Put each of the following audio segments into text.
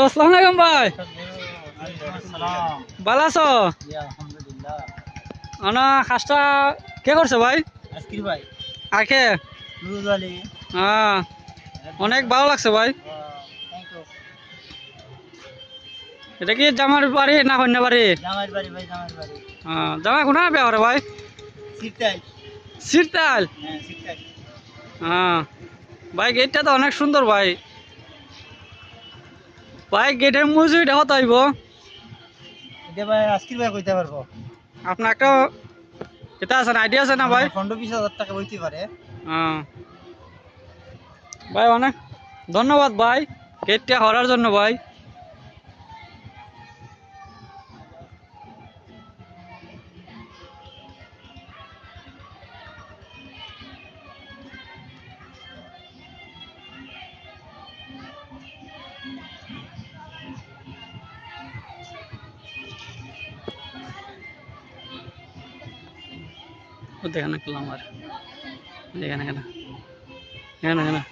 আসসালামু আলাইকুম ভাই, ভালো আছো? আনা খাসটা কে করছে ভাই? আকে হ্যাঁ, অনেক ভালো লাগছে ভাই। এটা কি জামার বাড়ি না কন্যা বাড়ি? জামা কোনা ব্যবহার ভাই? সিরতাল। হ্যাঁ ভাই, গেটটা তো অনেক সুন্দর ভাই। ভাই গেটের মজুরিটা কত হইব? আপনার একটা এটা আছে না, আইডিয়া আছে না ভাই? 15-20 হাজার টাকা বইতে পারে। হ্যাঁ ভাই, অনেক ধন্যবাদ ভাই গেটটা করার জন্য ভাই। দেখেন করলাম আর এখানে এখানে এখানে এখানে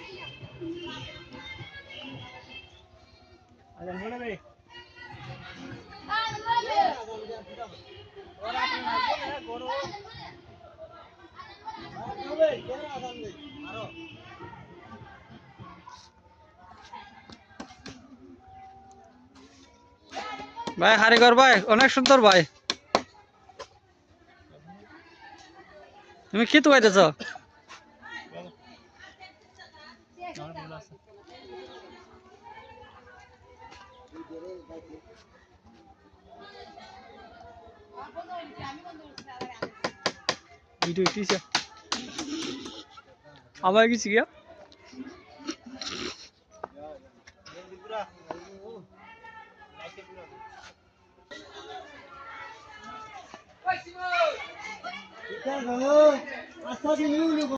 ভাই কারিগর ভাই অনেক সুন্দর ভাই। তুমি কি তো গাইতেছ? ভিডিও টিসা আবার কিছু গিয়া